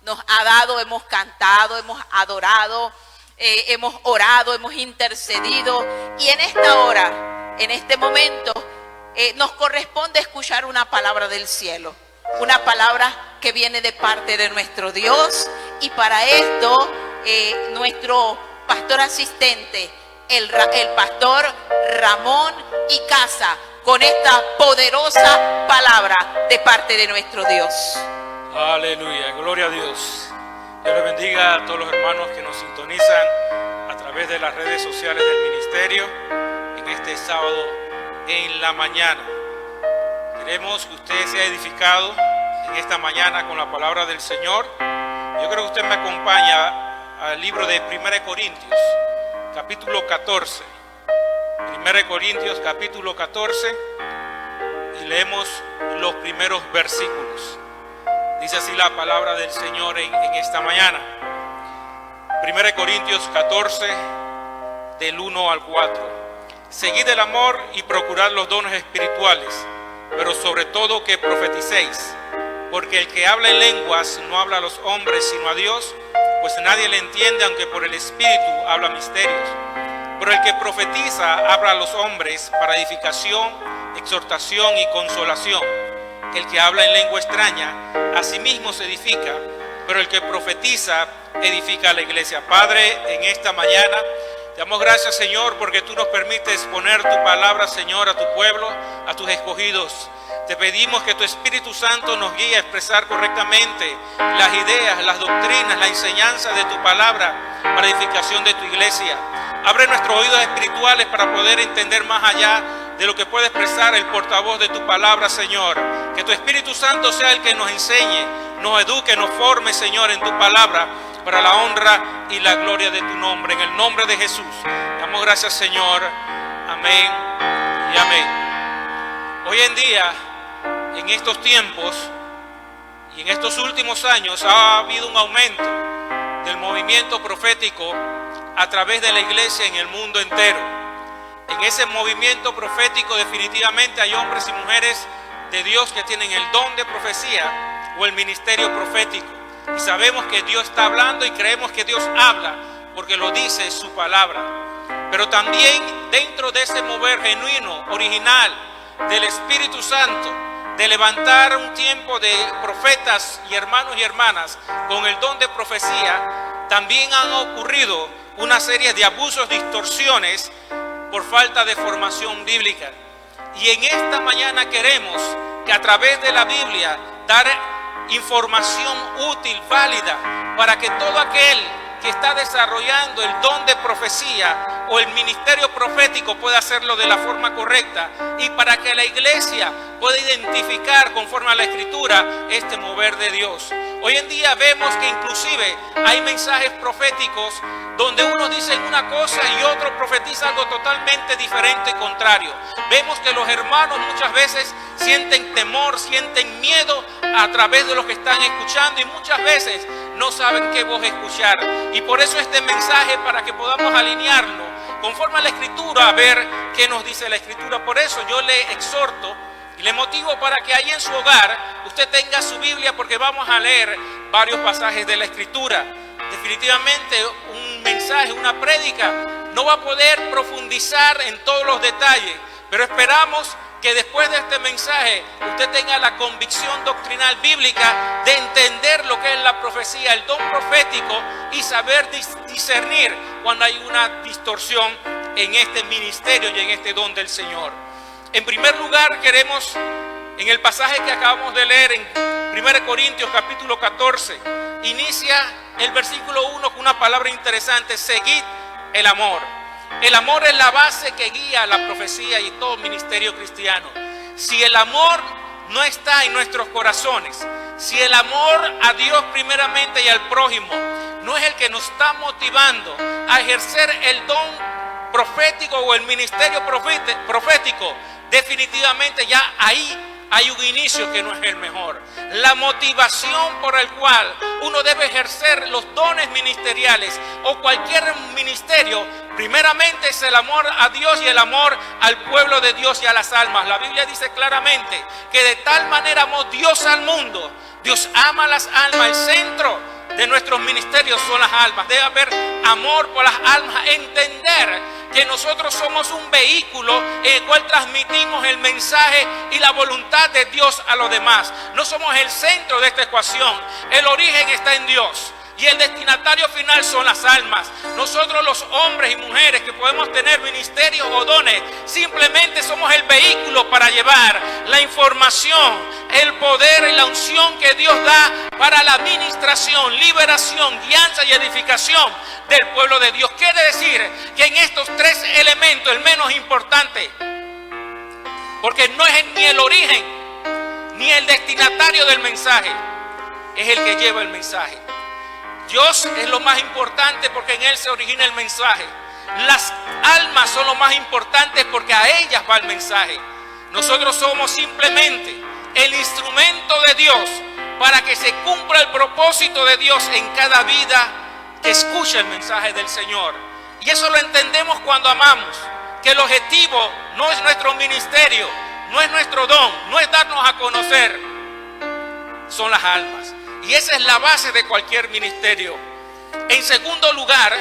nos ha dado, hemos cantado, hemos adorado, hemos orado, hemos intercedido, y en esta hora, en este momento, nos corresponde escuchar una palabra del cielo, una palabra que viene de parte de nuestro Dios. Y para esto nuestro pastor asistente, el pastor Ramón Icaza, con esta poderosa palabra de parte de nuestro Dios. Aleluya, gloria a Dios. Dios le bendiga a todos los hermanos que nos sintonizan a través de las redes sociales del ministerio en este sábado en la mañana. Queremos que usted sea edificado en esta mañana con la palabra del Señor. Yo creo que usted me acompaña al libro de 1 Corintios, capítulo 14. 1 Corintios, capítulo 14, y leemos los primeros versículos. Dice así la palabra del Señor en esta mañana. 1 Corintios 14, del 1 al 4. Seguid el amor y procurad los dones espirituales, pero sobre todo que profeticéis, porque el que habla en lenguas no habla a los hombres sino a Dios, pues nadie le entiende, aunque por el Espíritu habla misterios. Pero el que profetiza habla a los hombres para edificación, exhortación y consolación. El que habla en lengua extraña a sí mismo se edifica, pero el que profetiza edifica a la iglesia. Padre, en esta mañana te damos gracias, Señor, porque tú nos permites poner tu palabra, Señor, a tu pueblo, a tus escogidos. Te pedimos que tu Espíritu Santo nos guíe a expresar correctamente las ideas, las doctrinas, la enseñanza de tu palabra para edificación de tu iglesia. Abre nuestros oídos espirituales para poder entender más allá de lo que puede expresar el portavoz de tu palabra, Señor. Que tu Espíritu Santo sea el que nos enseñe, nos eduque, nos forme, Señor, en tu palabra, para la honra y la gloria de tu nombre. En el nombre de Jesús damos gracias, Señor. Amén y amén. Hoy en día, en estos tiempos y en estos últimos años, ha habido un aumento del movimiento profético a través de la iglesia en el mundo entero. En ese movimiento profético definitivamente hay hombres y mujeres de Dios que tienen el don de profecía o el ministerio profético. Y sabemos que Dios está hablando y creemos que Dios habla porque lo dice su palabra. Pero también dentro de ese mover genuino, original del Espíritu Santo, de levantar un tiempo de profetas y hermanos y hermanas con el don de profecía, también han ocurrido una serie de abusos, distorsiones por falta de formación bíblica. Y en esta mañana queremos que a través de la Biblia dar información útil, válida, para que todo aquel que está desarrollando el don de profecía o el ministerio profético pueda hacerlo de la forma correcta, y para que la iglesia pueda identificar conforme a la Escritura este mover de Dios. Hoy en día vemos que inclusive hay mensajes proféticos donde uno dice una cosa y otro profetiza algo totalmente diferente y contrario. Vemos que los hermanos muchas veces sienten temor, sienten miedo a través de lo que están escuchando, y muchas veces no saben qué voz escuchar. Y por eso este mensaje, para que podamos alinearlo conforme a la Escritura, a ver qué nos dice la Escritura. Por eso yo le exhorto y le motivo para que ahí en su hogar usted tenga su Biblia, porque vamos a leer varios pasajes de la Escritura. Definitivamente un mensaje, una prédica, no va a poder profundizar en todos los detalles, pero esperamos que después de este mensaje usted tenga la convicción doctrinal bíblica de entender lo que es la profecía, el don profético, y saber discernir cuando hay una distorsión en este ministerio y en este don del Señor. En primer lugar, queremos, en el pasaje que acabamos de leer en 1 Corintios capítulo 14, inicia el versículo 1 con una palabra interesante: seguid el amor. El amor es la base que guía la profecía y todo ministerio cristiano. Si el amor no está en nuestros corazones, si el amor a Dios primeramente y al prójimo no es el que nos está motivando a ejercer el don profético o el ministerio profético, definitivamente ya ahí hay un inicio que no es el mejor. La motivación por el cual uno debe ejercer los dones ministeriales o cualquier ministerio, primeramente es el amor a Dios y el amor al pueblo de Dios y a las almas. La Biblia dice claramente que de tal manera amó Dios al mundo. Dios ama las almas. El centro de nuestros ministerios son las almas. Debe haber amor por las almas, entender que nosotros somos un vehículo en el cual transmitimos el mensaje y la voluntad de Dios a los demás. No somos el centro de esta ecuación. El origen está en Dios y el destinatario final son las almas. Nosotros, los hombres y mujeres que podemos tener ministerios o dones, simplemente somos el vehículo para llevar la información, el poder y la unción que Dios da para la administración, liberación, guianza y edificación del pueblo de Dios. Quiere decir que en estos tres elementos, el menos importante, porque no es ni el origen ni el destinatario del mensaje, es el que lleva el mensaje. Dios es lo más importante porque en Él se origina el mensaje. Las almas son lo más importante porque a ellas va el mensaje. Nosotros somos simplemente el instrumento de Dios para que se cumpla el propósito de Dios en cada vida que escucha el mensaje del Señor. Y eso lo entendemos cuando amamos, que el objetivo no es nuestro ministerio, no es nuestro don, no es darnos a conocer, son las almas. Y esa es la base de cualquier ministerio. En segundo lugar,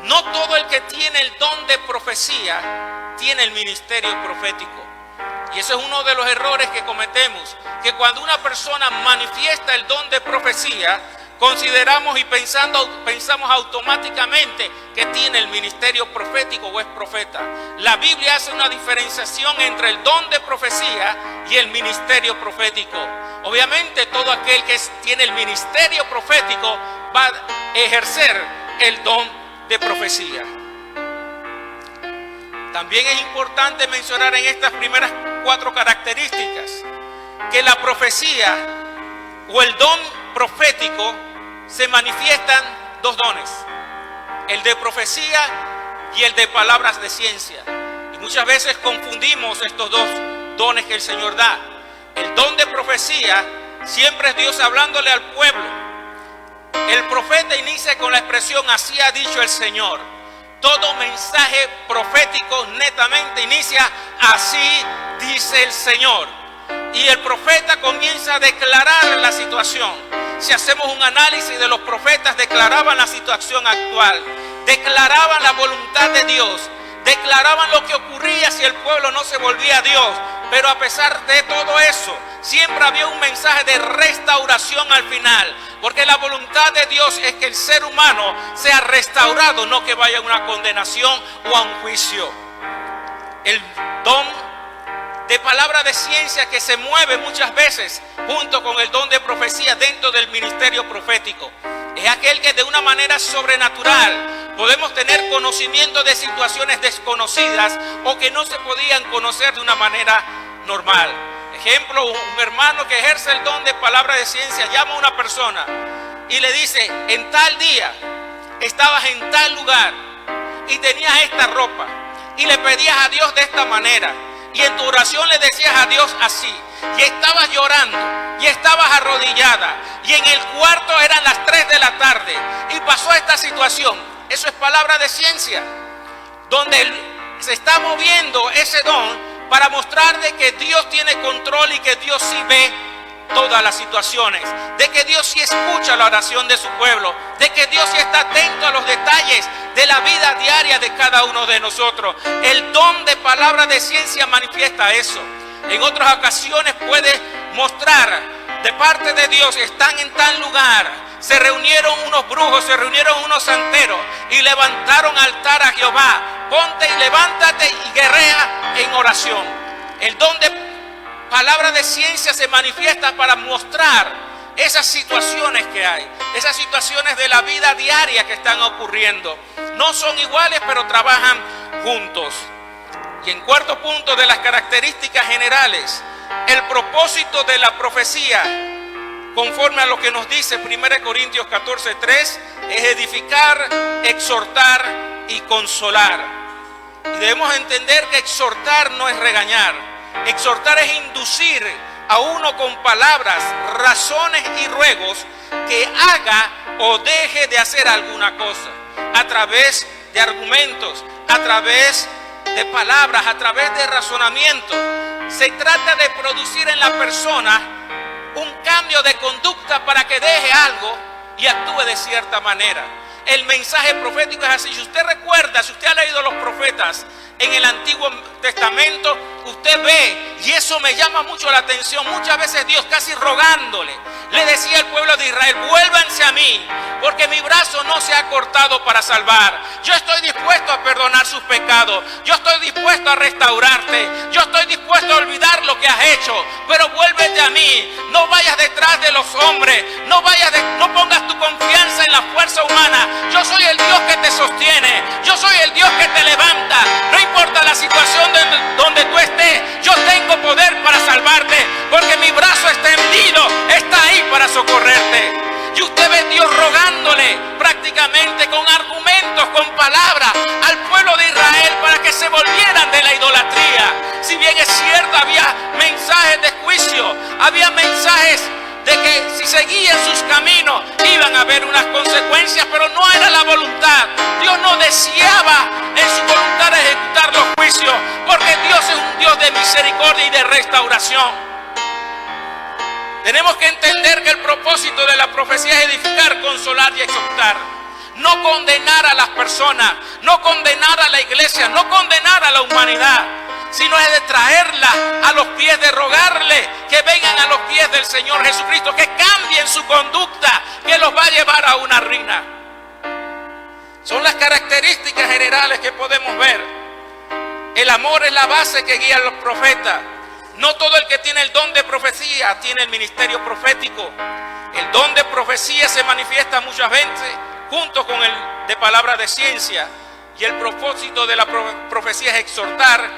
no todo el que tiene el don de profecía tiene el ministerio profético. Y eso es uno de los errores que cometemos, que cuando una persona manifiesta el don de profecía, consideramos y pensamos automáticamente que tiene el ministerio profético o es profeta. La Biblia hace una diferenciación entre el don de profecía y el ministerio profético. Obviamente todo aquel que tiene el ministerio profético va a ejercer el don de profecía. También es importante mencionar en estas primeras 4 características que la profecía o el don profético se manifiestan 2 dones: el de profecía y el de palabras de ciencia. Y muchas veces confundimos estos 2 dones que el Señor da. El don de profecía siempre es Dios hablándole al pueblo. El profeta inicia con la expresión "así ha dicho el Señor". Todo mensaje profético netamente inicia "así dice el Señor". Y el profeta comienza a declarar la situación. Si hacemos un análisis de los profetas, declaraban la situación actual, declaraban la voluntad de Dios, declaraban lo que ocurría si el pueblo no se volvía a Dios. Pero a pesar de todo eso, siempre había un mensaje de restauración al final, porque la voluntad de Dios es que el ser humano sea restaurado, no que vaya a una condenación o a un juicio. El don de palabra de ciencia, que se mueve muchas veces junto con el don de profecía dentro del ministerio profético, es aquel que de una manera sobrenatural podemos tener conocimiento de situaciones desconocidas o que no se podían conocer de una manera normal. Ejemplo, un hermano que ejerce el don de palabra de ciencia llama a una persona y le dice: en tal día estabas en tal lugar y tenías esta ropa y le pedías a Dios de esta manera, y en tu oración le decías a Dios así, y estabas llorando y estabas arrodillada, y en el cuarto eran las 3 de la tarde y pasó esta situación. Eso es palabra de ciencia, donde se está moviendo ese don para mostrar de que Dios tiene control y que Dios sí ve todas las situaciones, de que Dios sí escucha la oración de su pueblo, de que Dios sí está atento a los detalles de la vida diaria de cada uno de nosotros. El don de palabra de ciencia manifiesta eso. En otras ocasiones puede mostrar de parte de Dios: están en tal lugar, se reunieron unos brujos, se reunieron unos santeros y levantaron altar a Jehová. Ponte y levántate y guerrea en oración. El don de palabra de ciencia se manifiesta para mostrar esas situaciones que hay, esas situaciones de la vida diaria que están ocurriendo. No son iguales, pero trabajan juntos. Y en cuarto punto de las características generales, el propósito de la profecía, conforme a lo que nos dice 1 Corintios 14:3, es edificar, exhortar y consolar. Y debemos entender que exhortar no es regañar. Exhortar es inducir a uno con palabras, razones y ruegos que haga o deje de hacer alguna cosa, a través de argumentos, a través de palabras, a través de razonamientos. Se trata de producir en la persona un cambio de conducta para que deje algo y actúe de cierta manera. El mensaje profético es así. Si usted recuerda, si usted ha leído los profetas en el Antiguo Testamento, usted ve, y eso me llama mucho la atención, muchas veces Dios casi rogándole, le decía al pueblo de Israel: vuélvanse a mí, porque mi brazo no se ha cortado para salvar. Yo estoy dispuesto a perdonar sus pecados, yo estoy dispuesto a restaurarte, yo estoy dispuesto a olvidar lo que has hecho, pero vuélvete a mí. No vayas detrás de los hombres, no pongas tu confianza en la fuerza humana. Yo soy el Dios que te sostiene, yo soy el Dios que te levanta. No importa la situación donde tú estés, yo tengo poder para salvarte, porque mi brazo extendido está ahí para socorrerte. Y usted ve a Dios rogándole prácticamente con argumentos, con palabras al pueblo de Israel para que se volvieran de la idolatría. Si bien es cierto, había mensajes de juicio, había mensajes de que si seguían sus caminos iban a haber unas consecuencias, pero no era la voluntad. Dios no deseaba en su voluntad ejecutar los juicios, porque Dios es un Dios de misericordia y de restauración. Tenemos que entender que el propósito de la profecía es edificar, consolar y exhortar. No condenar a las personas, no condenar a la iglesia, no condenar a la humanidad, sino es de traerla a los pies, de rogarle que vengan a los pies del Señor Jesucristo, que cambien su conducta, que los va a llevar a una ruina. Son las características generales que podemos ver. El amor es la base que guía a los profetas. No todo el que tiene el don de profecía tiene el ministerio profético. El don de profecía se manifiesta muchas veces junto con el de palabra de ciencia. Y el propósito de la profecía es exhortar,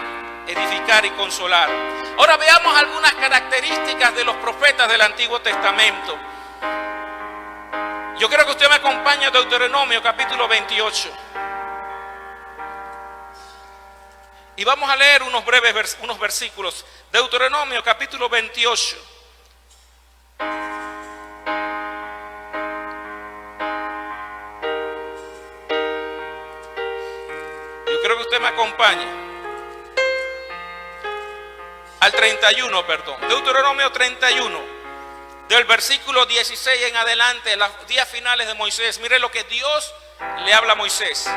edificar y consolar. Ahora veamos algunas características de los profetas del Antiguo Testamento. Yo quiero que usted me acompañe a Deuteronomio capítulo 28. Y vamos a leer unos versículos. Deuteronomio capítulo 28. Yo quiero que usted me acompañe al 31, Deuteronomio 31, del versículo 16 en adelante, los días finales de Moisés. Mire lo que Dios le habla a Moisés.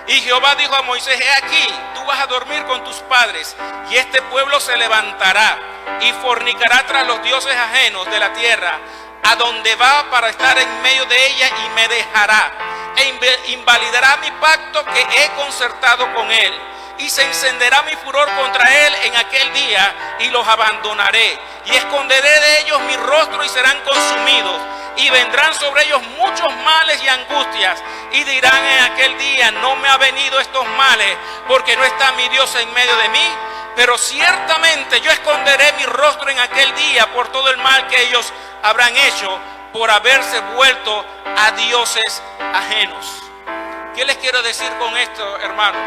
Y Jehová dijo a Moisés: he aquí, tú vas a dormir con tus padres, y este pueblo se levantará y fornicará tras los dioses ajenos de la tierra, a donde va para estar en medio de ella, y me dejará, e invalidará mi pacto que he concertado con él, y se encenderá mi furor contra él en aquel día, y los abandonaré, y esconderé de ellos mi rostro, y serán consumidos, y vendrán sobre ellos muchos males y angustias, y dirán en aquel día: no me ha venido estos males, porque no está mi Dios en medio de mí. Pero ciertamente yo esconderé mi rostro en aquel día por todo el mal que ellos habrán hecho, por haberse vuelto a dioses ajenos. ¿Qué les quiero decir con esto, hermano?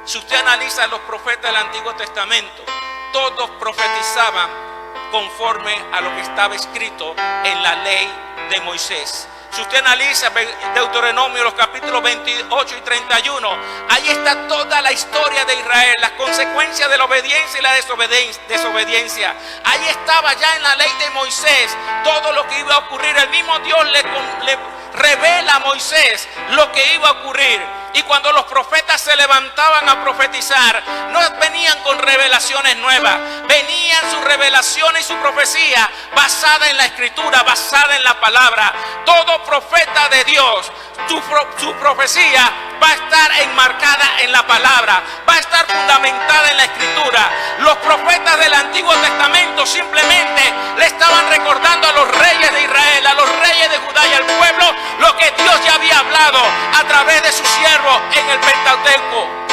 Si usted analiza los profetas del Antiguo Testamento, todos profetizaban conforme a lo que estaba escrito en la ley de Moisés. Si usted analiza Deuteronomio, los capítulos 28 y 31, ahí está toda la historia de Israel, las consecuencias de la obediencia y la desobediencia. Ahí estaba ya en la ley de Moisés todo lo que iba a ocurrir. El mismo Dios le revela a Moisés lo que iba a ocurrir. Y cuando los profetas se levantaban a profetizar, no venían con revelaciones nuevas, venían sus revelaciones y su profecía basada en la escritura, basada en la palabra. Todo profeta de Dios, su profecía va a estar enmarcada en la palabra, va a estar fundamentada en la escritura. Los profetas del Antiguo Testamento simplemente le estaban recordando a los reyes de Israel, a los reyes de Judá y al pueblo lo que Dios ya había hablado a través de sus siervos en el Pentateuco.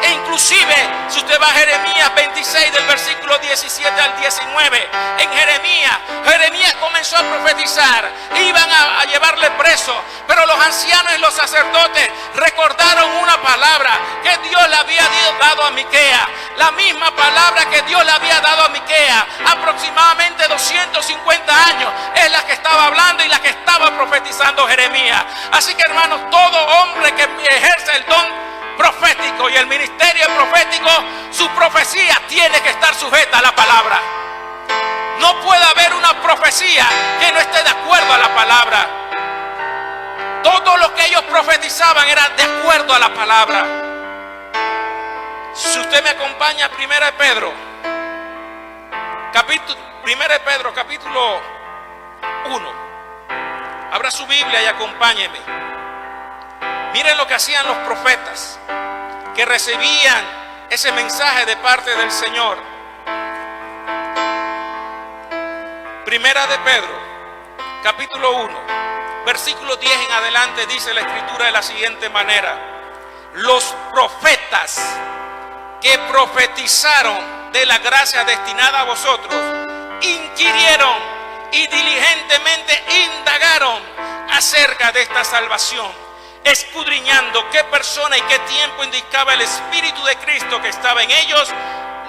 E inclusive, si usted va a Jeremías 26 del versículo 17 al 19, en Jeremías comenzó a profetizar. Iban a llevarle preso, pero los ancianos y los sacerdotes recordaron una palabra que Dios le había dado a Miqueas. La misma palabra que Dios le había dado a Miqueas aproximadamente 250 años es la que estaba hablando y la que estaba profetizando Jeremías. Así que, hermanos, todo hombre que ejerce el don profético y el ministerio profético, su profecía tiene que estar sujeta a la palabra. No puede haber una profecía que no esté de acuerdo a la palabra. profetizaban era de acuerdo a la palabra. Si usted me acompaña a 1 de Pedro, capítulo 1. Abra su Biblia y acompáñeme. Miren lo que hacían los profetas que recibían ese mensaje de parte del Señor. 1 de Pedro, capítulo 1, versículo 10 en adelante, dice la Escritura de la siguiente manera: los profetas que profetizaron de la gracia destinada a vosotros, inquirieron y diligentemente indagaron acerca de esta salvación, escudriñando qué persona y qué tiempo indicaba el Espíritu de Cristo que estaba en ellos,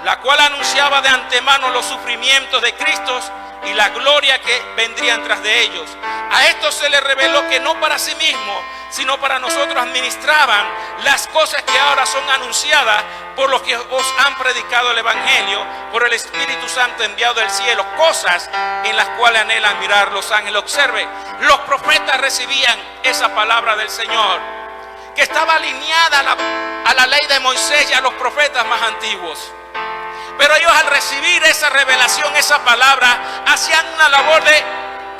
la cual anunciaba de antemano los sufrimientos de Cristo y la gloria que vendrían tras de ellos. A estos se les reveló que no para sí mismos, sino para nosotros administraban las cosas que ahora son anunciadas por los que os han predicado el Evangelio, por el Espíritu Santo enviado del cielo, cosas en las cuales anhelan mirar los ángeles. Observe, los profetas recibían esa palabra del Señor, que estaba alineada a la ley de Moisés y a los profetas más antiguos. Pero ellos, al recibir esa revelación, esa palabra, hacían una labor de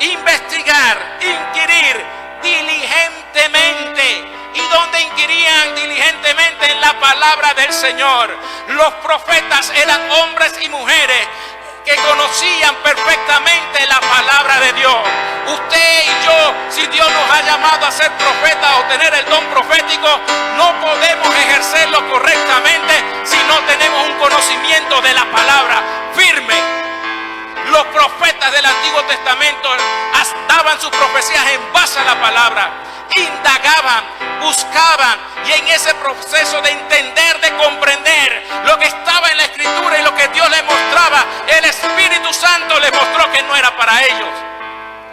investigar, inquirir diligentemente. ¿Y dónde inquirían diligentemente? En la palabra del Señor. Los profetas eran hombres y mujeres que conocían perfectamente la palabra de Dios. Usted y yo, si Dios nos ha llamado a ser profetas o tener el don profético, no podemos ejercerlo correctamente si no tenemos un conocimiento de la palabra firme. Los profetas del Antiguo Testamento daban sus profecías en base a la palabra, indagaban, buscaban, y en ese proceso de entender, de comprender lo que estaba en la Escritura y lo que Dios les mostraba, el Espíritu Santo les mostró que no era para ellos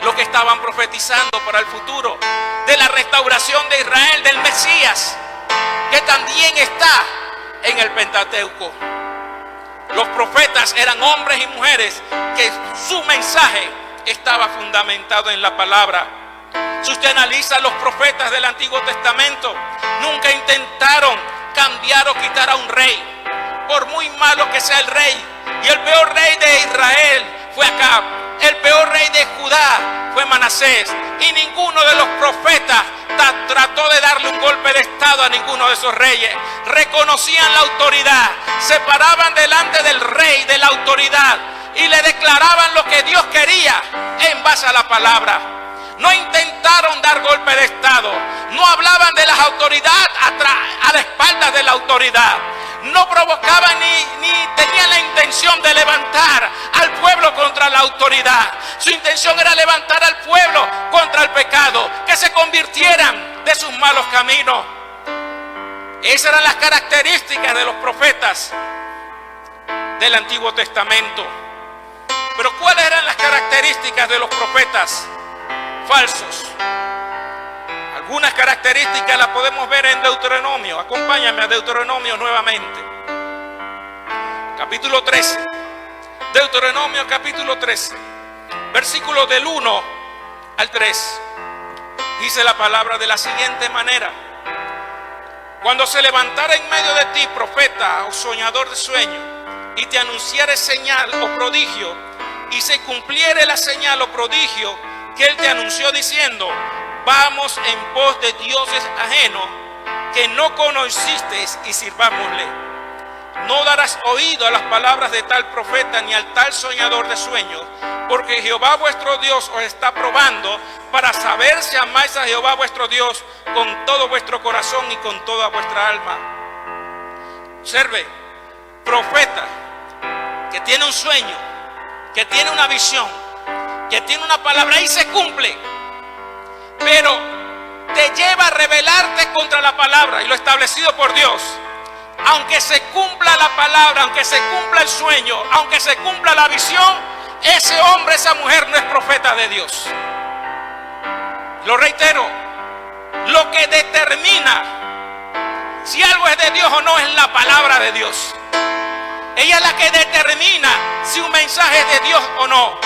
lo que estaban profetizando para el futuro de la restauración de Israel, del Mesías, que también está en el Pentateuco. Los profetas eran hombres y mujeres que su mensaje estaba fundamentado en la palabra. Si usted analiza los profetas del Antiguo Testamento, nunca intentaron cambiar o quitar a un rey, por muy malo que sea el rey. Y el peor rey de Israel fue Acab. El peor rey de Judá fue Manasés. Y ninguno de los profetas trató de darle un golpe de estado a ninguno de esos reyes. Reconocían la autoridad, se paraban delante del rey, de la autoridad, y le declaraban lo que Dios quería en base a la palabra. No intentaron dar golpe de estado, no hablaban de las autoridades a la espalda de la autoridad, no provocaban ni tenían la intención de levantar al pueblo contra la autoridad. Su intención era levantar al pueblo contra el pecado, que se convirtieran de sus malos caminos. Esas eran las características de los profetas del Antiguo Testamento. Pero ¿cuáles eran las características de los profetas falsos? Algunas características las podemos ver en Deuteronomio. Acompáñame a Deuteronomio nuevamente. Capítulo 13. Deuteronomio capítulo 13. Versículos del 1 al 3. Dice la palabra de la siguiente manera: cuando se levantara en medio de ti profeta o soñador de sueño, y te anunciare señal o prodigio, y se cumpliere la señal o prodigio que él te anunció diciendo: vamos en pos de dioses ajenos que no conociste y sirvámosle. No darás oído a las palabras de tal profeta ni al tal soñador de sueños, porque Jehová vuestro Dios os está probando para saber si amáis a Jehová vuestro Dios con todo vuestro corazón y con toda vuestra alma. Observe, profeta que tiene un sueño, que tiene una visión, que tiene una palabra y se cumple, pero te lleva a rebelarte contra la palabra y lo establecido por Dios. Aunque se cumpla la palabra, aunque se cumpla el sueño, aunque se cumpla la visión, ese hombre, esa mujer no es profeta de Dios. Lo reitero, lo que determina si algo es de Dios o no es la palabra de Dios. Ella es la que determina si un mensaje es de Dios o no.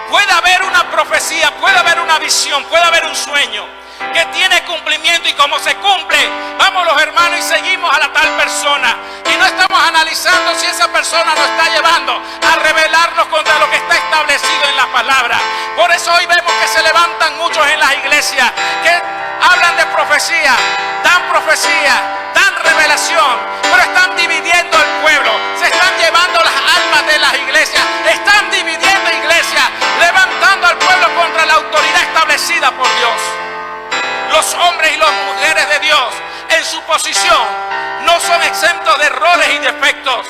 Puede haber una profecía, puede haber una visión, puede haber un sueño, que tiene cumplimiento, y como se cumple, vamos los hermanos y seguimos a la tal persona. Y no estamos analizando si esa persona nos está llevando a rebelarnos contra lo que está establecido en la palabra. Por eso hoy vemos que se levantan muchos en las iglesias que hablan de profecía, dan revelación, pero están dividiendo el pueblo, se están llevando las almas de las iglesias, están dividiendo iglesias, levantando al pueblo contra la autoridad establecida por Dios. Los hombres y las mujeres de Dios en su posición no son exentos de errores y defectos.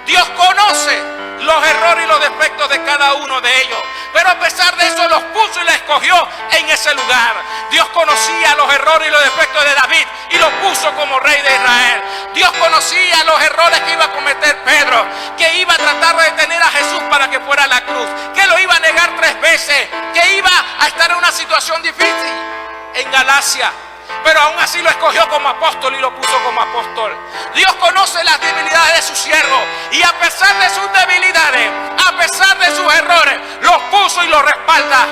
Dios conoce los errores y los defectos de cada uno de ellos, pero a pesar de eso los puso y los escogió en ese lugar. Dios conocía los errores y los defectos de David y lo puso como rey de Israel. Dios conocía los errores que iba a cometer Pedro, que iba a tratar de detener a Jesús para que fuera a la cruz, que lo iba a negar 3 veces, que iba a estar en una situación difícil en Galacia, pero aún así lo escogió como apóstol y lo puso como apóstol. Dios conoce las debilidades de su siervo, y a pesar de sus debilidades, a pesar de sus errores, los puso y los respalda.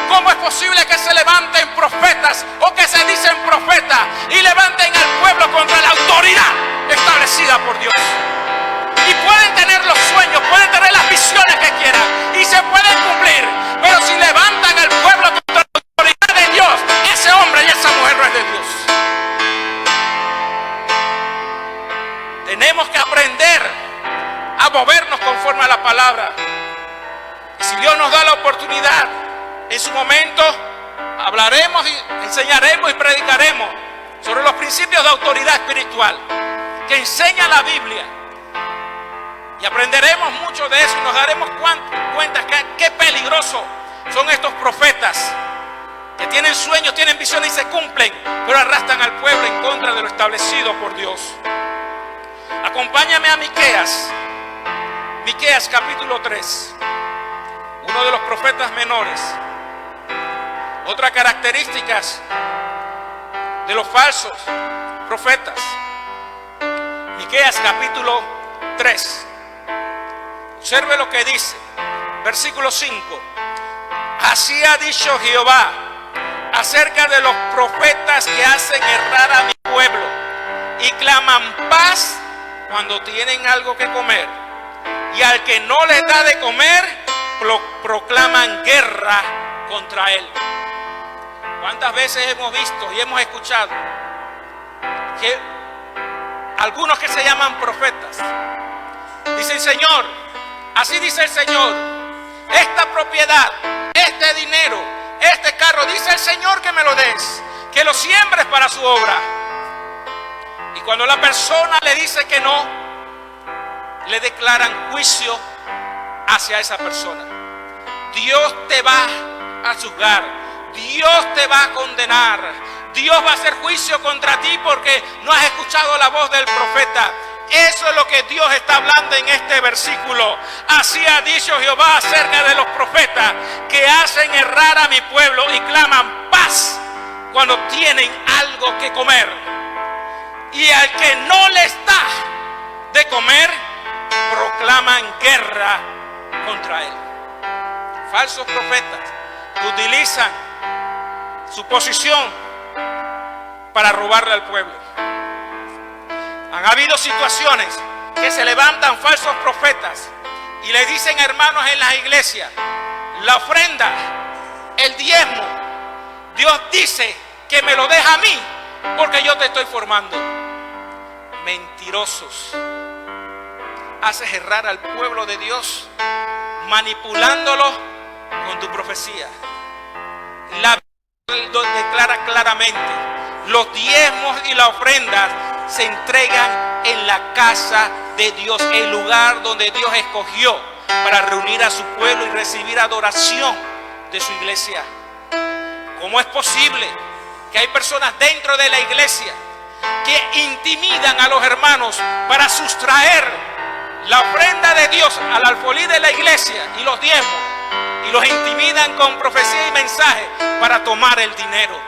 ¿Cómo es posible que se levanten profetas o que se dicen profetas y levanten al pueblo contra la autoridad establecida por Dios? Y pueden tener los sueños, pueden tener las visiones que quieran y se pueden cumplir, pero si levantan al pueblo contra la autoridad de Dios, ese hombre y esa mujer no es de Dios. Tenemos que aprender a movernos conforme a la palabra. Y si Dios nos da la oportunidad, en su momento hablaremos y enseñaremos y predicaremos sobre los principios de autoridad espiritual que enseña la Biblia. Y aprenderemos mucho de eso y nos daremos cuenta que qué peligrosos son estos profetas que tienen sueños, tienen visiones y se cumplen, pero arrastran al pueblo en contra de lo establecido por Dios. Acompáñame a Miqueas capítulo 3, uno de los profetas menores. Otras características de los falsos profetas. Miqueas capítulo 3. Observe lo que dice, versículo 5. Así ha dicho Jehová acerca de los profetas que hacen errar a mi pueblo y claman paz cuando tienen algo que comer, y al que no les da de comer proclaman guerra contra él. ¿Cuántas veces hemos visto y hemos escuchado que algunos que se llaman profetas dicen: Señor, así dice el Señor, esta propiedad, este dinero, este carro, dice el Señor que me lo des, que lo siembres para su obra? Y cuando la persona le dice que no, le declaran juicio hacia esa persona. Dios te va a juzgar, Dios te va a condenar, Dios va a hacer juicio contra ti porque no has escuchado la voz del profeta. Eso es lo que Dios está hablando en este versículo. Así ha dicho Jehová acerca de los profetas que hacen errar a mi pueblo y claman paz cuando tienen algo que comer, y al que no les da de comer proclaman guerra contra él. Falsos profetas utilizan su posición para robarle al pueblo. Han habido situaciones que se levantan falsos profetas y le dicen a hermanos en las iglesias: la ofrenda, el diezmo, Dios dice que me lo deja a mí porque yo te estoy formando. Mentirosos. Haces errar al pueblo de Dios manipulándolo con tu profecía. La Biblia declara claramente: los diezmos y la ofrenda se entregan en la casa de Dios, el lugar donde Dios escogió para reunir a su pueblo y recibir adoración de su iglesia. ¿Cómo es posible que hay personas dentro de la iglesia que intimidan a los hermanos para sustraer la ofrenda de Dios al alfolí de la iglesia y los diezmos, y los intimidan con profecía y mensaje para tomar el dinero?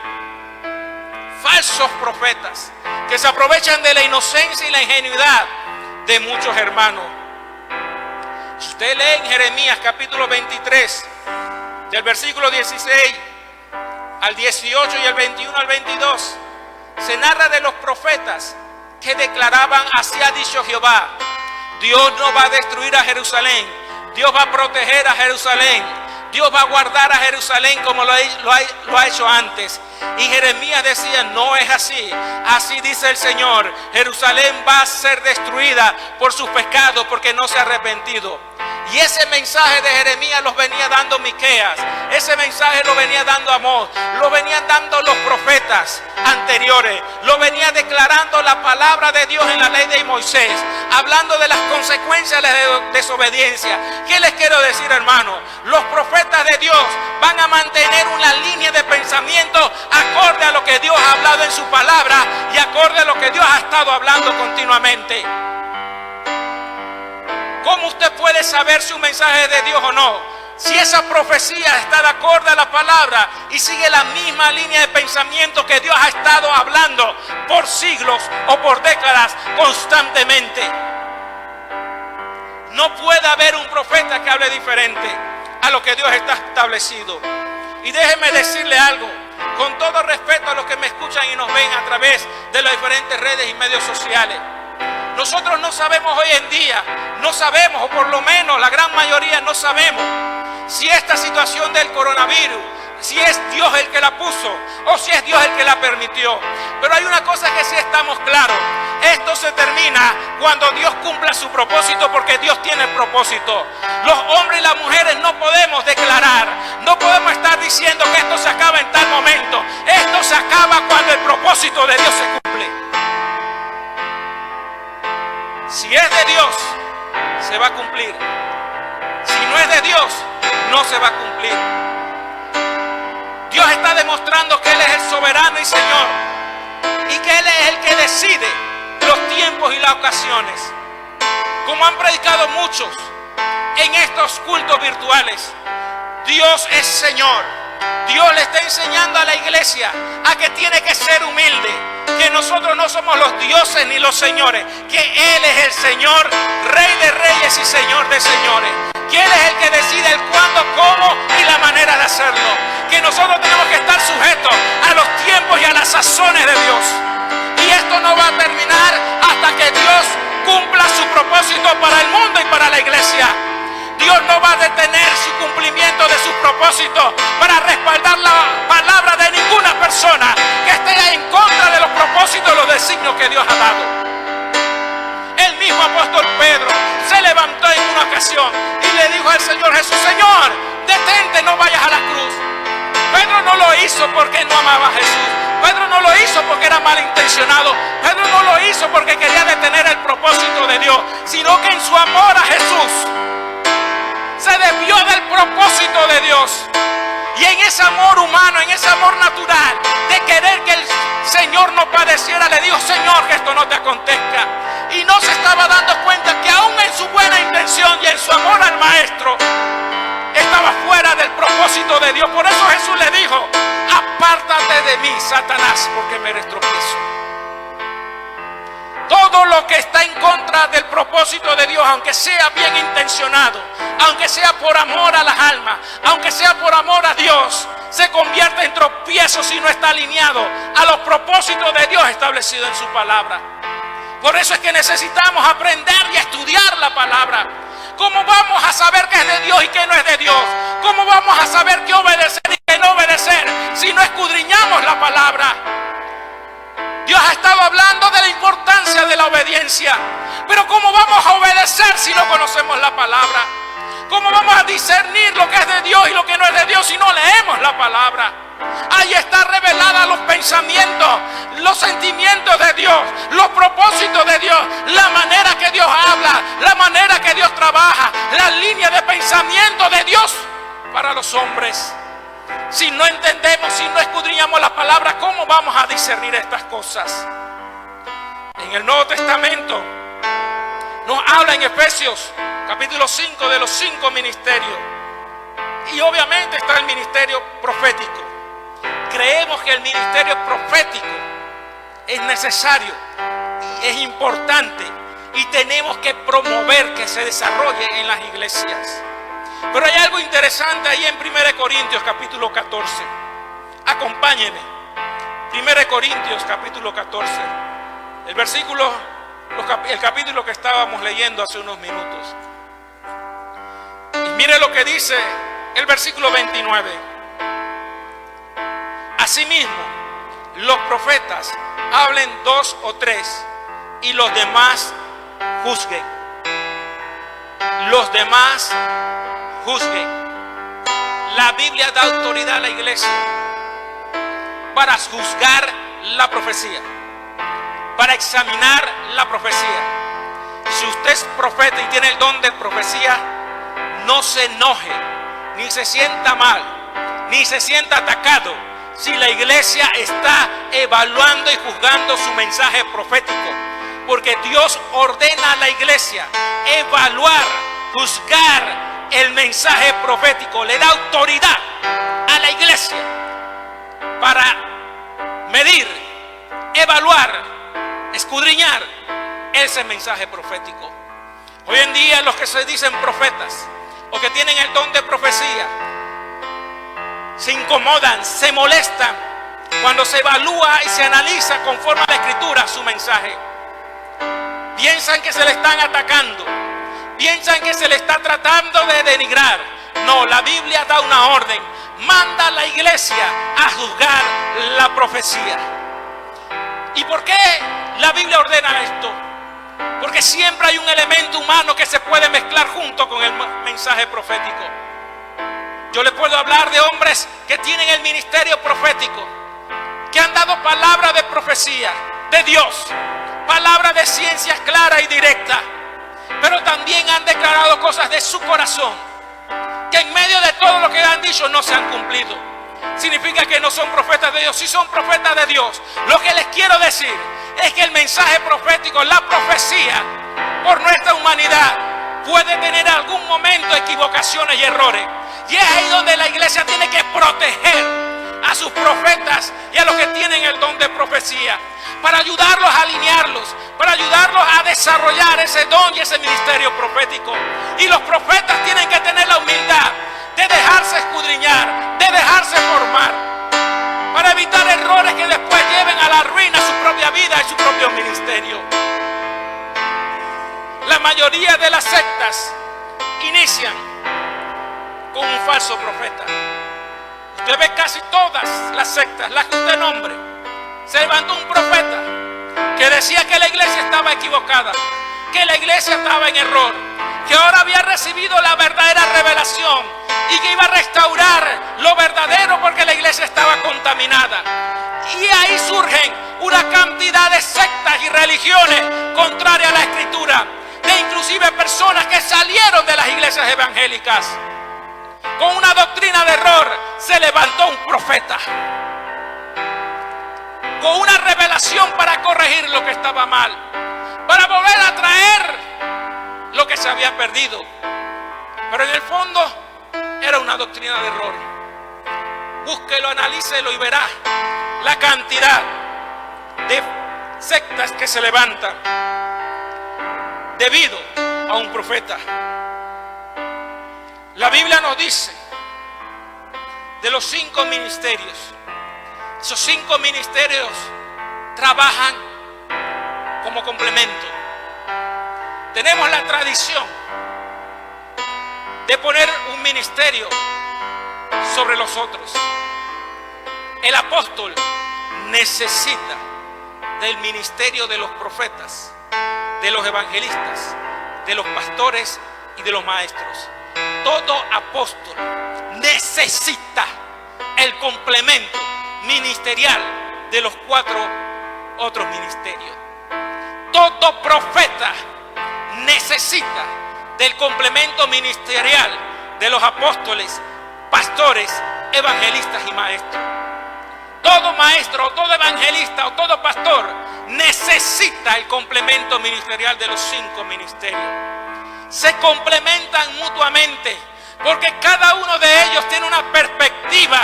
Falsos profetas que se aprovechan de la inocencia y la ingenuidad de muchos hermanos. Si usted lee en Jeremías capítulo 23 del versículo 16 al 18 y el 21 al 22, se narra de los profetas que declaraban: así ha dicho Jehová, Dios no va a destruir a Jerusalén, Dios va a proteger a Jerusalén, Dios va a guardar a Jerusalén como lo ha hecho antes. Y Jeremías decía: no es así, así dice el Señor, Jerusalén va a ser destruida por sus pecados porque no se ha arrepentido. Y ese mensaje de Jeremías los venía dando Miqueas, ese mensaje lo venía dando Amós, lo venían dando los profetas anteriores, lo venía declarando la palabra de Dios en la ley de Moisés, hablando de las consecuencias de la desobediencia. ¿Qué les quiero decir, hermano? Los profetas de Dios van a mantener una línea de pensamiento acorde a lo que Dios ha hablado en su palabra y acorde a lo que Dios ha estado hablando continuamente. ¿Cómo usted puede saber si un mensaje es de Dios o no? Si esa profecía está de acuerdo a la palabra y sigue la misma línea de pensamiento que Dios ha estado hablando por siglos o por décadas constantemente. No puede haber un profeta que hable diferente a lo que Dios está establecido. Y déjeme decirle algo, con todo respeto a los que me escuchan y nos ven a través de las diferentes redes y medios sociales. Nosotros no sabemos hoy en día, no sabemos, o por lo menos la gran mayoría no sabemos, si esta situación del coronavirus, si es Dios el que la puso o si es Dios el que la permitió. Pero hay una cosa que sí estamos claros: esto se termina cuando Dios cumpla su propósito, porque Dios tiene propósito. Los hombres y las mujeres no podemos declarar, no podemos estar diciendo que esto se acaba en tal momento. Esto se acaba cuando el propósito de Dios se cumple. Si es de Dios, se va a cumplir. Si no es de Dios, no se va a cumplir. Dios está demostrando que Él es el soberano y Señor, y que Él es el que decide los tiempos y las ocasiones. Como han predicado muchos en estos cultos virtuales, Dios es Señor. Dios le está enseñando a la iglesia a que tiene que ser humilde, que nosotros no somos los dioses ni los señores, que Él es el Señor, Rey de reyes y Señor de señores, que Él es el que decide el cuándo, cómo y la manera de hacerlo, que nosotros tenemos que estar sujetos a los tiempos y a las sazones de Dios. Y esto no va a terminar hasta que Dios cumpla su propósito para el mundo y para la iglesia. Dios no va a detener su cumplimiento de sus propósitos para respaldar la palabra de ninguna persona que esté en contra de los propósitos y los designios que Dios ha dado. El mismo apóstol Pedro se levantó en una ocasión y le dijo al Señor Jesús: Señor, detente, no vayas a la cruz. Pedro no lo hizo porque no amaba a Jesús. Pedro no lo hizo porque era malintencionado. Pedro no lo hizo porque quería detener el propósito de Dios, sino que en su amor a Jesús se desvió del propósito de Dios. Y en ese amor humano, en ese amor natural de querer que el Señor no padeciera, le dijo: Señor, que esto no te acontezca. Y no se estaba dando cuenta que aún en su buena intención y en su amor al Maestro, estaba fuera del propósito de Dios. Por eso Jesús le dijo: apártate de mí, Satanás, porque me eres tropiezo. Todo lo que está en contra del propósito de Dios, aunque sea bien intencionado, aunque sea por amor a las almas, aunque sea por amor a Dios, se convierte en tropiezo si no está alineado a los propósitos de Dios establecidos en su palabra. Por eso es que necesitamos aprender y estudiar la palabra. ¿Cómo vamos a saber qué es de Dios y qué no es de Dios? ¿Cómo vamos a saber qué obedecer y qué no obedecer si no escudriñamos la palabra? Dios ha estado hablando de la importancia de la obediencia, pero ¿cómo vamos a obedecer si no conocemos la palabra? ¿Cómo vamos a discernir lo que es de Dios y lo que no es de Dios si no leemos la palabra? Ahí está revelada los pensamientos, los sentimientos de Dios, los propósitos de Dios, la manera que Dios habla, la manera que Dios trabaja, la línea de pensamiento de Dios para los hombres. Si no entendemos, si no escudriñamos la palabra, ¿cómo vamos a discernir estas cosas? En el Nuevo Testamento nos habla en Efesios capítulo 5 de los 5 ministerios. Y obviamente está el ministerio profético. Creemos que el ministerio profético es necesario y es importante, y tenemos que promover que se desarrolle en las iglesias. Pero hay algo interesante ahí en 1 Corintios capítulo 14. Acompáñenme. 1 Corintios capítulo 14. El capítulo que estábamos leyendo hace unos minutos. Y mire lo que dice el versículo 29. Asimismo, los profetas hablen 2 o 3 y los demás juzguen. Los demás juzguen. La Biblia da autoridad a la iglesia para juzgar la profecía, para examinar la profecía. Si usted es profeta y tiene el don de profecía, no se enoje, ni se sienta mal, ni se sienta atacado si la iglesia está evaluando y juzgando su mensaje profético, porque Dios ordena a la iglesia evaluar, juzgar el mensaje profético. Le da autoridad a la iglesia para medir, evaluar, escudriñar ese mensaje profético. Hoy en día los que se dicen profetas o que tienen el don de profecía se incomodan, se molestan cuando se evalúa y se analiza conforme a la escritura su mensaje. Piensan que se le están atacando, piensan que se le está tratando de denigrar. No, la Biblia da una orden, manda a la iglesia a juzgar la profecía. ¿Y por qué la Biblia ordena esto? Porque siempre hay un elemento humano que se puede mezclar junto con el mensaje profético. Yo le puedo hablar de hombres que tienen el ministerio profético, que han dado palabra de profecía de Dios, palabra de ciencia clara y directa, pero también han declarado cosas de su corazón que en medio de todo lo que han dicho no se han cumplido. Significa que no son profetas de Dios. Sí son profetas de Dios. Lo que les quiero decir es que el mensaje profético, la profecía por nuestra humanidad puede tener en algún momento equivocaciones y errores, y es ahí donde la iglesia tiene que proteger a sus profetas y a los que tienen el don de profecía, para ayudarlos a alinearlos, para ayudarlos a desarrollar ese don y ese ministerio profético. Y los profetas tienen que tener la humildad de dejarse escudriñar, de dejarse formar, para evitar errores que después lleven a la ruina su propia vida y su propio ministerio. La mayoría de las sectas inician con un falso profeta. Usted ve casi todas las sectas, las que usted nombre, se levantó un profeta que decía que la iglesia estaba equivocada, que la iglesia estaba en error, que ahora había recibido la verdadera revelación y que iba a restaurar lo verdadero porque la iglesia estaba contaminada. Y ahí surgen una cantidad de sectas y religiones contrarias a la escritura, de inclusive personas que salieron de las iglesias evangélicas. Con una doctrina de error se levantó un profeta con una revelación para corregir lo que estaba mal, para volver a traer lo que se había perdido. Pero en el fondo era una doctrina de error. Búsquelo, analícelo y verá la cantidad de sectas que se levantan debido a un profeta. La Biblia nos dice de los 5 ministerios. Esos 5 ministerios trabajan como complemento. Tenemos la tradición de poner un ministerio sobre los otros. El apóstol necesita del ministerio de los profetas, de los evangelistas, de los pastores y de los maestros. Todo apóstol necesita el complemento ministerial de los 4 otros ministerios. Todo profeta necesita del complemento ministerial de los apóstoles, pastores, evangelistas y maestros. Todo maestro, o todo evangelista o todo pastor necesita el complemento ministerial de los 5 ministerios. Se complementan mutuamente porque cada uno de ellos tiene una perspectiva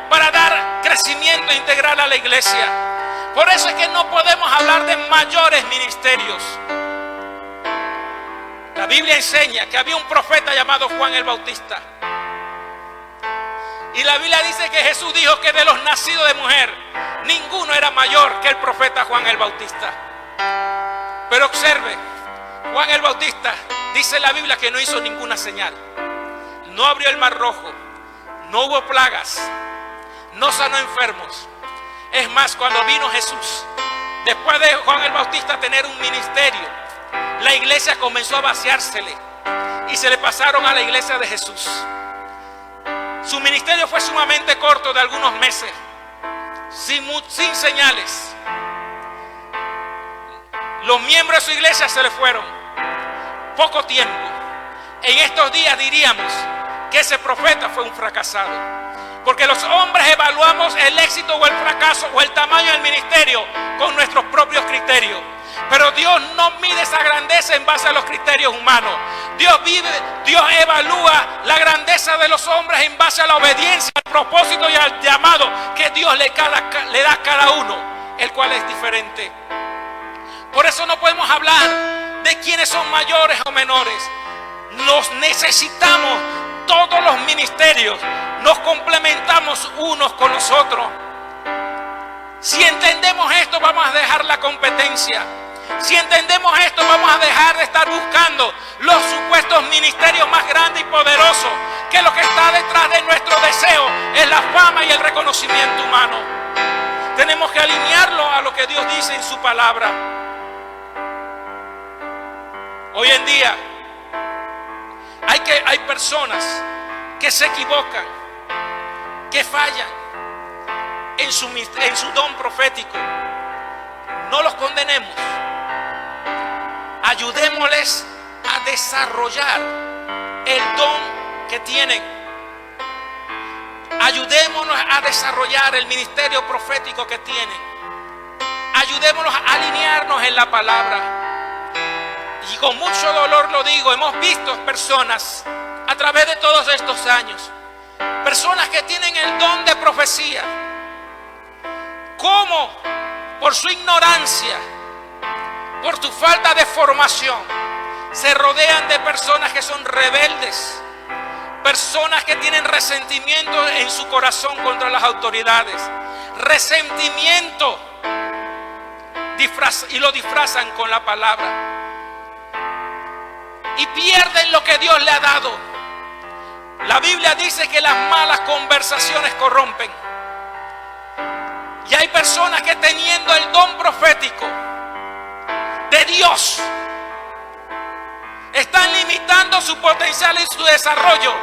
para dar crecimiento integral a la iglesia. Por eso es que no podemos hablar de mayores ministerios. La Biblia enseña que había un profeta llamado Juan el Bautista. Y la Biblia dice que Jesús dijo que de los nacidos de mujer, ninguno era mayor que el profeta Juan el Bautista. Pero observe, Juan el Bautista, dice la Biblia que no hizo ninguna señal. No abrió el mar rojo, no hubo plagas, no sanó enfermos. Es más, cuando vino Jesús, después de Juan el Bautista tener un ministerio, la iglesia comenzó a vaciársele y se le pasaron a la iglesia de Jesús. Su ministerio fue sumamente corto, de algunos meses, sin señales. Los miembros de su iglesia se le fueron. Poco tiempo. En estos días diríamos que ese profeta fue un fracasado. Porque los hombres evaluamos el éxito o el fracaso o el tamaño del ministerio con nuestros propios criterios. Pero Dios no mide esa grandeza en base a los criterios humanos. Dios evalúa la grandeza de los hombres en base a la obediencia, al propósito y al llamado que Dios le da a cada uno, el cual es diferente. Por eso no podemos hablar de quiénes son mayores o menores. Nos necesitamos, todos los ministerios nos complementamos unos con los otros. Si entendemos esto, vamos a dejar la competencia. Si entendemos esto, vamos a dejar de estar buscando los supuestos ministerios más grandes y poderosos, que lo que está detrás de nuestro deseo es la fama y el reconocimiento humano. Tenemos que alinearlo a lo que Dios dice en su palabra. Hoy en día hay personas que se equivocan, que fallan en su don profético. No los condenemos. Ayudémosles a desarrollar el don que tienen. Ayudémonos a desarrollar el ministerio profético que tienen. Ayudémonos a alinearnos en la palabra. Y con mucho dolor lo digo, hemos visto personas a través de todos estos años, personas que tienen el don de profecía, cómo por su ignorancia, por su falta de formación, se rodean de personas que son rebeldes, personas que tienen resentimiento en su corazón contra las autoridades, resentimiento, y lo disfrazan con la palabra, y pierden lo que Dios le ha dado. La Biblia dice que las malas conversaciones corrompen. Y hay personas que, teniendo el don profético de Dios, están limitando su potencial y su desarrollo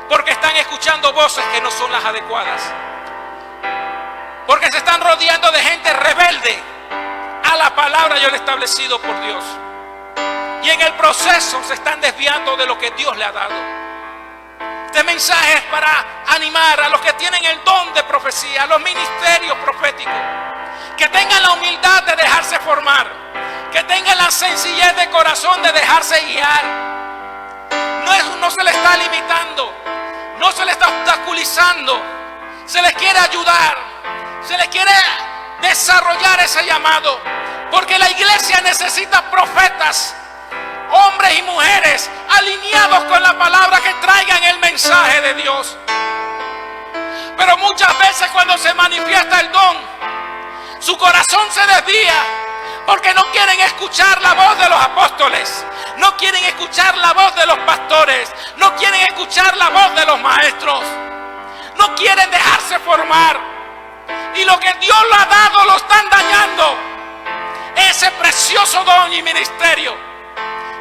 porque están escuchando voces que no son las adecuadas, porque se están rodeando de gente rebelde a la palabra y al establecido por Dios, y en el proceso se están desviando de lo que Dios le ha dado. Este mensaje es para animar a los que tienen el don de profecía, a los ministerios proféticos, que tengan la humildad de dejarse formar, que tengan la sencillez de corazón de dejarse guiar. No se les está limitando, no se les está obstaculizando, se les quiere ayudar, se les quiere desarrollar ese llamado, porque la iglesia necesita profetas, hombres y mujeres alineados con la palabra, que traigan el mensaje de Dios. Pero muchas veces cuando se manifiesta el don, su corazón se desvía porque no quieren escuchar la voz de los apóstoles, no quieren escuchar la voz de los pastores, no quieren escuchar la voz de los maestros, no quieren dejarse formar, y lo que Dios lo ha dado lo están dañando, ese precioso don y ministerio.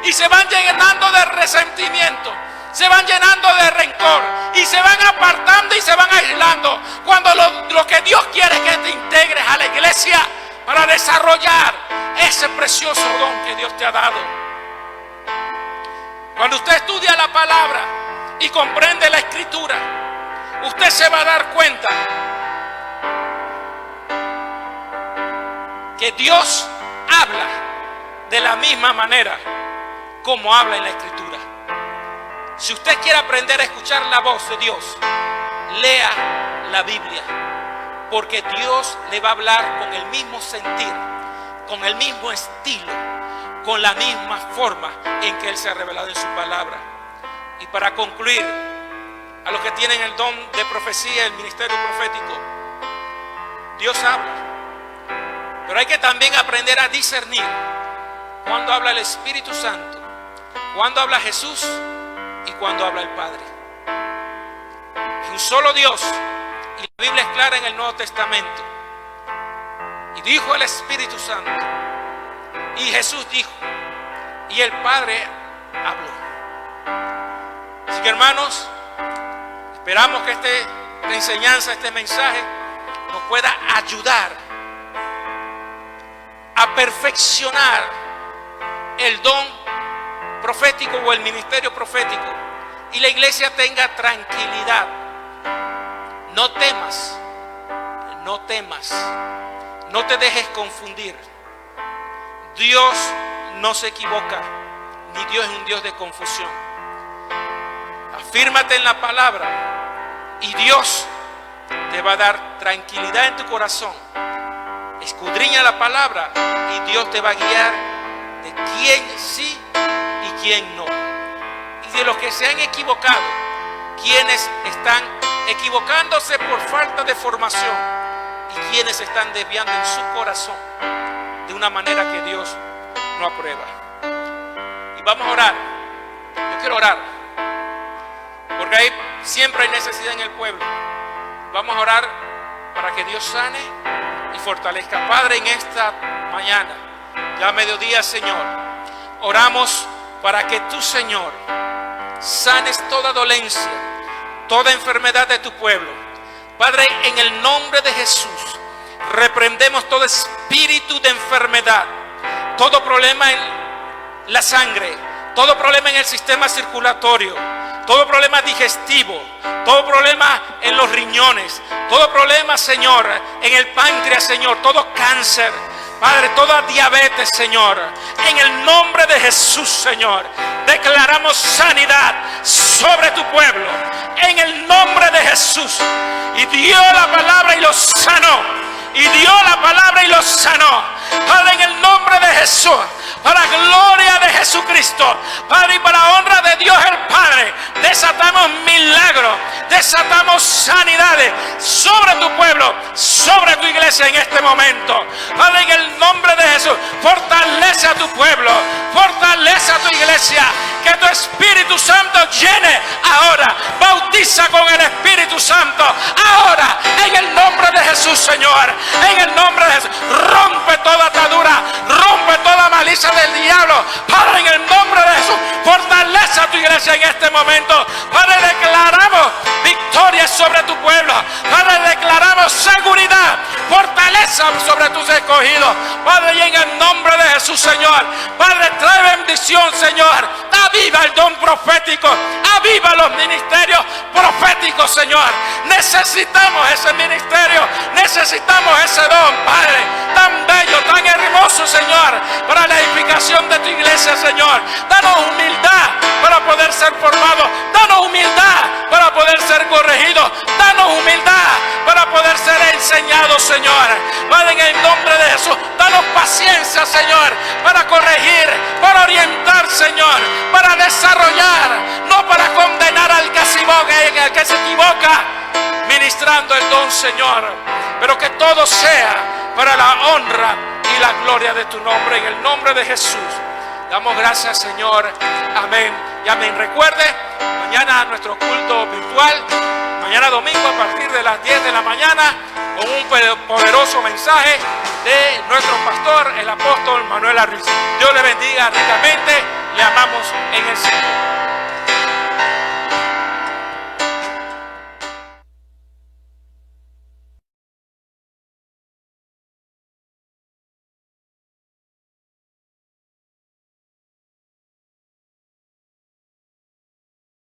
Y se van llenando de resentimiento, se van llenando de rencor, y se van apartando y se van aislando, cuando lo que Dios quiere es que te integres a la iglesia para desarrollar ese precioso don que Dios te ha dado. Cuando usted estudia la palabra y comprende la escritura, usted se va a dar cuenta que Dios habla de la misma manera como habla en la escritura. Si usted quiere aprender a escuchar la voz de Dios, lea la Biblia, porque Dios le va a hablar con el mismo sentir, con el mismo estilo, con la misma forma en que Él se ha revelado en su palabra. Y para concluir, a los que tienen el don de profecía, el ministerio profético. Dios habla, pero hay que también aprender a discernir cuando habla el Espíritu Santo, cuando habla Jesús y cuando habla el Padre. Es un solo Dios, y la Biblia es clara en el Nuevo Testamento. Y dijo el Espíritu Santo, y Jesús dijo, y el Padre habló. Así que, hermanos, esperamos que esta enseñanza, este mensaje nos pueda ayudar a perfeccionar el don profético o el ministerio profético, y la iglesia tenga tranquilidad. No temas, no temas, no te dejes confundir. Dios no se equivoca, ni Dios es un Dios de confusión. Afírmate en la palabra y Dios te va a dar tranquilidad en tu corazón. Escudriña la palabra y Dios te va a guiar de quién sí y quién no. Y de los que se han equivocado, quienes están equivocándose por falta de formación y quienes están desviando en su corazón de una manera que Dios no aprueba. Y vamos a orar. Yo quiero orar, porque siempre hay necesidad en el pueblo. Vamos a orar para que Dios sane y fortalezca. Padre, en esta mañana, ya a mediodía, Señor, oramos para que tú, Señor, sanes toda dolencia, toda enfermedad de tu pueblo. Padre, en el nombre de Jesús, reprendemos todo espíritu de enfermedad, todo problema en la sangre, todo problema en el sistema circulatorio, todo problema digestivo, todo problema en los riñones, todo problema, Señor, en el páncreas, Señor, todo cáncer, Padre, toda diabetes, Señor, en el nombre de Jesús, Señor, declaramos sanidad sobre tu pueblo, en el nombre de Jesús. Y dio la palabra y los sanó, y dio la palabra y los sanó, Padre, en el nombre de Jesús, para gloria de Jesucristo, Padre, y para honra de Dios el Padre, desatamos milagros, desatamos sanidades sobre tu pueblo, sobre tu iglesia en este momento. Padre, en el nombre de Jesús, fortalece a tu pueblo, fortalece a tu iglesia, que tu Espíritu Santo llene ahora, bautiza con el Espíritu Santo ahora, en el nombre de Jesús, Señor, en el nombre de Jesús. Rompe toda atadura, rompe toda malicia del diablo, Padre, en el nombre de Jesús. Fortalece a tu iglesia en este momento, Padre. Declaramos victoria sobre tu pueblo, Padre. Declaramos seguridad, fortaleza sobre tus escogidos, Padre, y en el nombre de Jesús, Señor, Padre, trae bendición, Señor. Aviva el don profético, aviva los ministerios proféticos, Señor. Necesitamos ese ministerio, necesitamos ese don, Padre, tan bello, tan hermoso, Señor, para la edificación de tu iglesia, Señor. Danos humildad para poder ser formados, danos humildad para poder ser corregidos, danos humildad para poder ser enseñados, Señor. Padre, en el nombre de Jesús, danos paciencia, Señor, para corregir, para orientar, Señor, para desarrollar, no para condenar al que se equivoca, ministrando el don, Señor, pero que todo sea para la honra y la gloria de tu nombre, en el nombre de Jesús. Damos gracias, Señor. Amén y amén. Recuerde, mañana nuestro culto virtual, mañana domingo a partir de las 10 de la mañana, con un poderoso mensaje de nuestro pastor, el apóstol Manuel Arriz. Dios le bendiga ricamente. Le amamos en el Señor.